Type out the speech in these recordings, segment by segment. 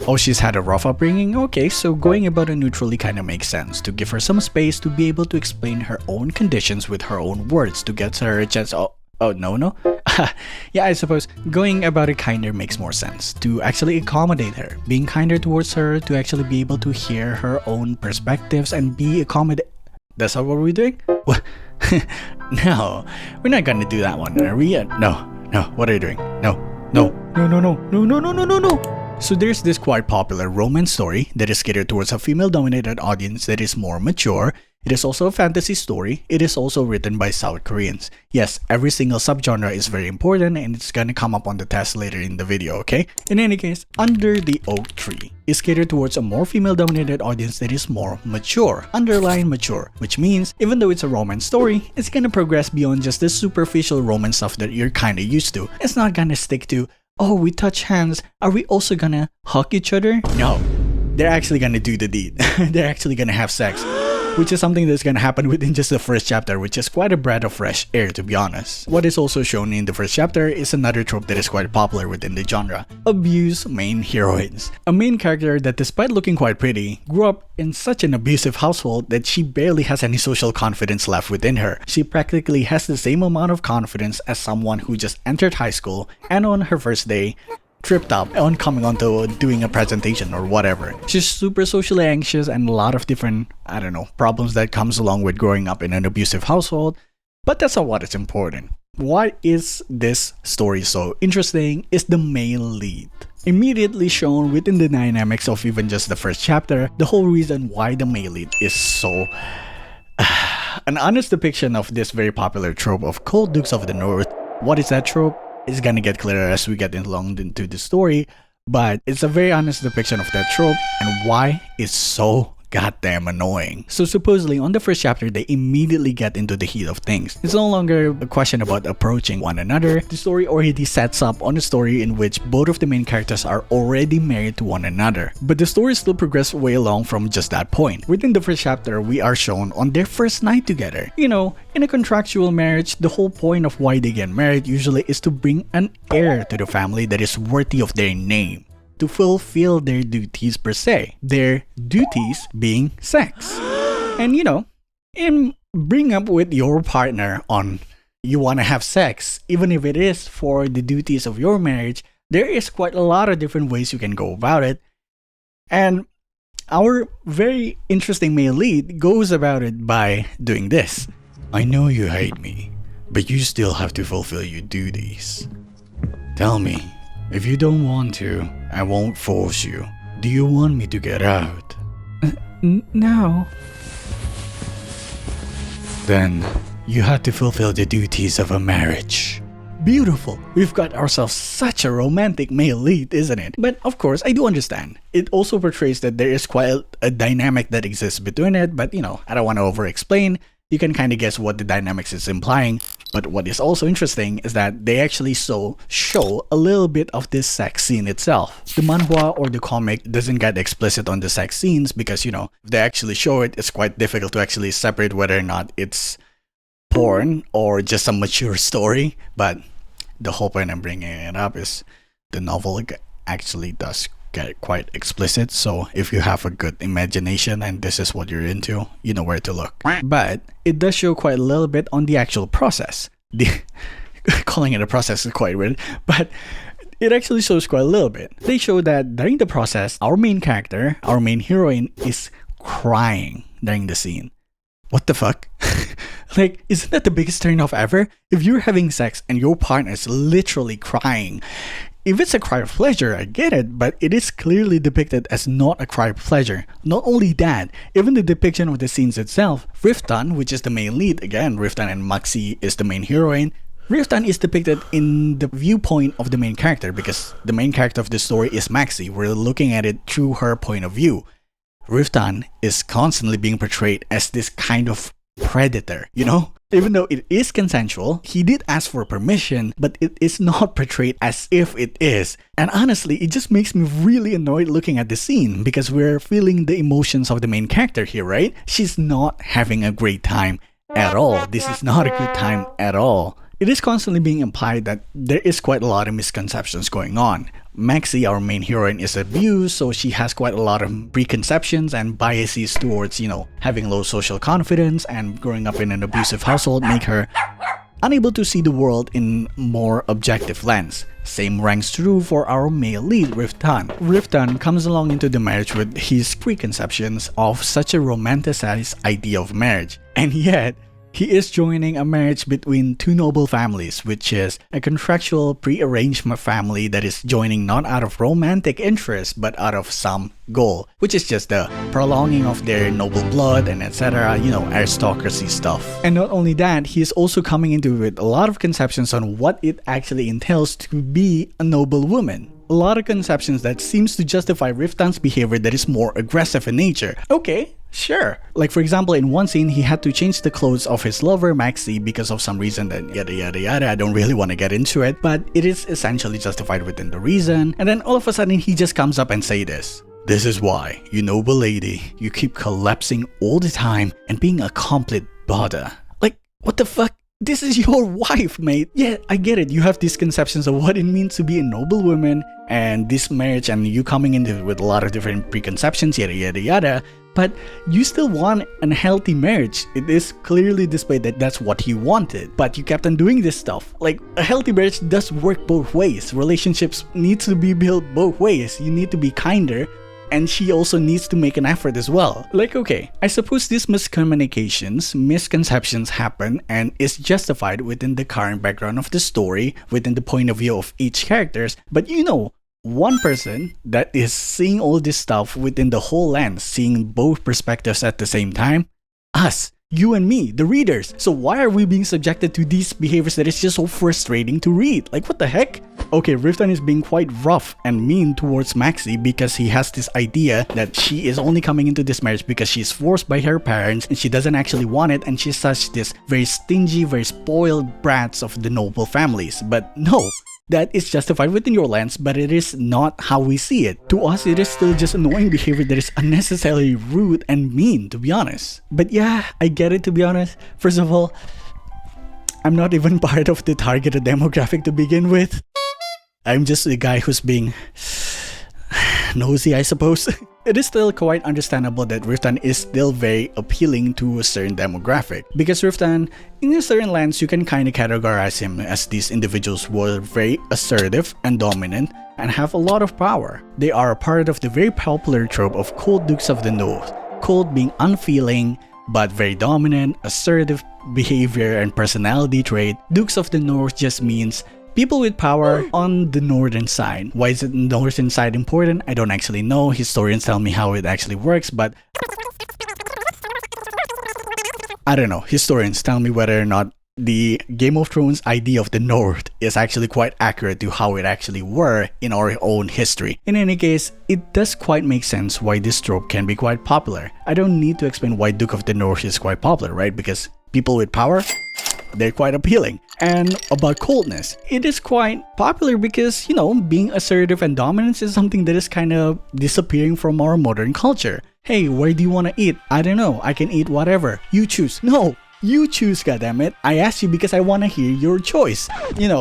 Oh, she's had a rough upbringing? Okay, so going about it neutrally kinda makes sense, to give her some space to be able to explain her own conditions with her own words to get her a chance. Oh, no? Yeah, I suppose going about it kinda makes more sense, to actually accommodate her, being kinder towards her, to actually be able to hear her own perspectives and be accommodated. That's not what we're doing? What? No, we're not gonna do that one, are we? No, what are you doing? No. So there's this quite popular romance story that is catered towards a female-dominated audience that is more mature. It is also a fantasy story. It is also written by South Koreans. Yes, every single subgenre is very important and it's gonna come up on the test later in the video, okay? In any case, Under the Oak Tree is catered towards a more female-dominated audience that is more mature, underline mature, which means even though it's a romance story, it's gonna progress beyond just the superficial romance stuff that you're kinda used to. It's not gonna stick to, oh, we touch hands, are we also gonna hug each other? No, they're actually gonna do the deed. They're actually gonna have sex, which is something that's gonna happen within just the first chapter, which is quite a breath of fresh air, to be honest. What is also shown in the first chapter is another trope that is quite popular within the genre: abuse main heroines. A main character that, despite looking quite pretty, grew up in such an abusive household that she barely has any social confidence left within her. She practically has the same amount of confidence as someone who just entered high school and on her first day tripped up on coming onto doing a presentation or whatever. She's super socially anxious and a lot of different, problems that comes along with growing up in an abusive household. But that's not what is important. Why is this story so interesting is the male lead. Immediately shown within the dynamics of even just the first chapter, the whole reason why the male lead is so... an honest depiction of this very popular trope of cold dukes of the north. What is that trope? It's gonna get clearer as we get along into the story, but it's a very honest depiction of that trope and why it's so goddamn annoying. So supposedly on the first chapter, they immediately get into the heat of things. It's no longer a question about approaching one another. The story already sets up on a story in which both of the main characters are already married to one another. But the story still progresses way along from just that point. Within the first chapter, we are shown on their first night together. You know, in a contractual marriage, the whole point of why they get married usually is to bring an heir to the family that is worthy of their name, to fulfill their duties per se, their duties being sex. And in bring up with your partner on you want to have sex, even if it is for the duties of your marriage, there is quite a lot of different ways you can go about it. And our very interesting male lead goes about it by doing this. I know you hate me, but you still have to fulfill your duties. Tell me, if you don't want to, I won't force you. Do you want me to get out? No. Then you have to fulfill the duties of a marriage. Beautiful. We've got ourselves such a romantic male lead, isn't it? But of course, I do understand. It also portrays that there is quite a dynamic that exists between it, but I don't want to over-explain. You can kind of guess what the dynamics is implying. But what is also interesting is that they actually show a little bit of this sex scene itself. The manhwa or the comic doesn't get explicit on the sex scenes because, if they actually show it, it's quite difficult to actually separate whether or not it's porn or just a mature story. But the whole point I'm bringing it up is the novel actually does get quite explicit. So if you have a good imagination and this is what you're into, you know where to look. But it does show quite a little bit on the actual process. Calling it a process is quite weird, but it actually shows quite a little bit. They show that during the process, our main character, our main heroine, is crying during the scene. What the fuck? Like, isn't that the biggest turn off ever? If you're having sex and your partner is literally crying, if it's a cry of pleasure, I get it, but it is clearly depicted as not a cry of pleasure. Not only that, even the depiction of the scenes itself, Riftan, which is the main lead, again, Riftan and Maxi is the main heroine, Riftan is depicted in the viewpoint of the main character because the main character of the story is Maxi. We're looking at it through her point of view. Riftan is constantly being portrayed as this kind of predator, Even though it is consensual, he did ask for permission, but it is not portrayed as if it is. And honestly, it just makes me really annoyed looking at the scene because we're feeling the emotions of the main character here, right? She's not having a great time at all. This is not a good time at all. It is constantly being implied that there is quite a lot of misconceptions going on. Maxi, our main heroine, is abused, so she has quite a lot of preconceptions and biases towards, having low social confidence, and growing up in an abusive household make her unable to see the world in more objective lens. Same ranks true for our male lead, Riftan. Riftan comes along into the marriage with his preconceptions of such a romanticized idea of marriage, and yet he is joining a marriage between two noble families, which is a contractual pre-arranged family that is joining not out of romantic interest but out of some goal, which is just the prolonging of their noble blood and etc., aristocracy stuff. And not only that, he is also coming into with a lot of conceptions on what it actually entails to be a noble woman. A lot of conceptions that seems to justify Riftan's behavior that is more aggressive in nature. Okay, sure. Like for example, in one scene, he had to change the clothes of his lover Maxi because of some reason that yada yada yada. I don't really want to get into it, but it is essentially justified within the reason. And then all of a sudden, he just comes up and say this. This is why, you noble lady, you keep collapsing all the time and being a complete bother. Like, what the fuck? This is your wife, mate. Yeah, I get it. You have these conceptions of what it means to be a noble woman and this marriage, and you coming into it with a lot of different preconceptions, yada yada yada. But you still want an healthy marriage. It is clearly displayed that that's what you wanted. But you kept on doing this stuff. Like, a healthy marriage does work both ways. Relationships need to be built both ways. You need to be kinder, and she also needs to make an effort as well. Like, okay, I suppose these miscommunications, misconceptions happen and is justified within the current background of the story, within the point of view of each characters. But one person that is seeing all this stuff within the whole lens, seeing both perspectives at the same time, us. You and me, the readers. So why are we being subjected to these behaviors that is just so frustrating to read? Like, what the heck? Okay, Riftan is being quite rough and mean towards Maxi because he has this idea that she is only coming into this marriage because she's forced by her parents and she doesn't actually want it, and she's such this very stingy, very spoiled brats of the noble families. But no, that is justified within your lens, but it is not how we see it. To us, it is still just annoying behavior that is unnecessarily rude and mean, to be honest. But yeah, I get it, to be honest. First of all, I'm not even part of the targeted demographic to begin with. I'm just a guy who's being nosy, I suppose. It is still quite understandable that Riftan is still very appealing to a certain demographic, because Riftan, in a certain lens, you can kind of categorize him as these individuals who are very assertive and dominant and have a lot of power. They are a part of the very popular trope of cold dukes of the north, cold being unfeeling but very dominant, assertive behavior and personality trait. Dukes of the north just means people with power on the northern side. Why is the northern side important? I don't actually know. Historians tell me how it actually works, but I don't know. Historians tell me whether or not the Game of Thrones idea of the North is actually quite accurate to how it actually were in our own history. In any case, it does quite make sense why this trope can be quite popular. I don't need to explain why Duke of the North is quite popular, right? Because people with power, they're quite appealing. And about coldness, it is quite popular because, being assertive and dominance is something that is kind of disappearing from our modern culture. Hey, where do you want to eat? I don't know. I can eat whatever. You choose. No, you choose, goddammit. I asked you because I want to hear your choice.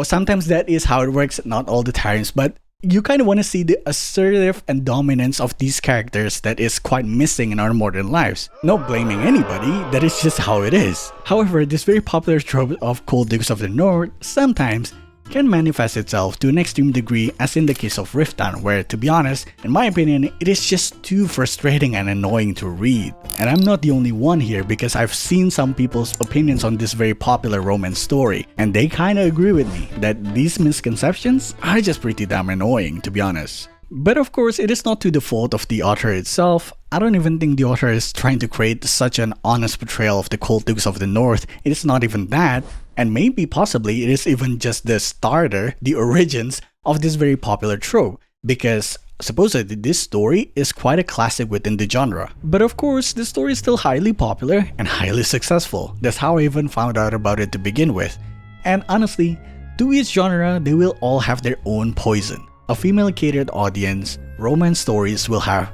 Sometimes that is how it works, not all the times, but you kind of want to see the assertive and dominance of these characters that is quite missing in our modern lives. No blaming anybody, that is just how it is. However, this very popular trope of cold dukes of the north sometimes can manifest itself to an extreme degree, as in the case of Riftan, where, to be honest, in my opinion, it is just too frustrating and annoying to read. And I'm not the only one here, because I've seen some people's opinions on this very popular romance story, and they kinda agree with me that these misconceptions are just pretty damn annoying, to be honest. But of course, it is not to the fault of the author itself. I don't even think the author is trying to create such an honest portrayal of the cold dukes of the north. It is not even that. And maybe possibly it is even just the starter, the origins of this very popular trope, because supposedly this story is quite a classic within the genre. But of course, the story is still highly popular and highly successful. That's how I even found out about it to begin with. And honestly, to each genre, they will all have their own poison. A female-catered audience, romance stories will have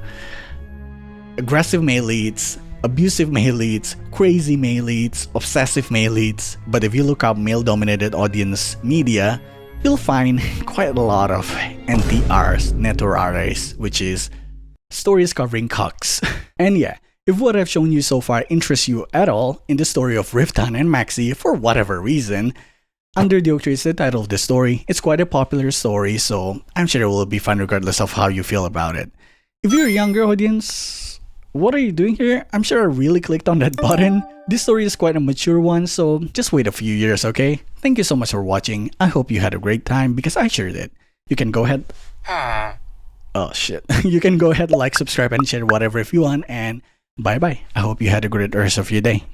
aggressive male leads, abusive male leads, crazy male leads, obsessive male leads. But if you look up male-dominated audience media, you'll find quite a lot of NTRs, Neturares, which is stories covering cocks. And yeah, if what I've shown you so far interests you at all in the story of Riftan and Maxi for whatever reason, Underdog is the title of the story. It's quite a popular story, so I'm sure it will be fun regardless of how you feel about it. If you're a younger audience, what are you doing here? I'm sure I really clicked on that button. This story is quite a mature one, so just wait a few years, okay? Thank you so much for watching. I hope you had a great time because I sure did. You can go ahead. Oh shit. You can go ahead, like, subscribe, and share whatever if you want, and bye bye. I hope you had a great rest of your day.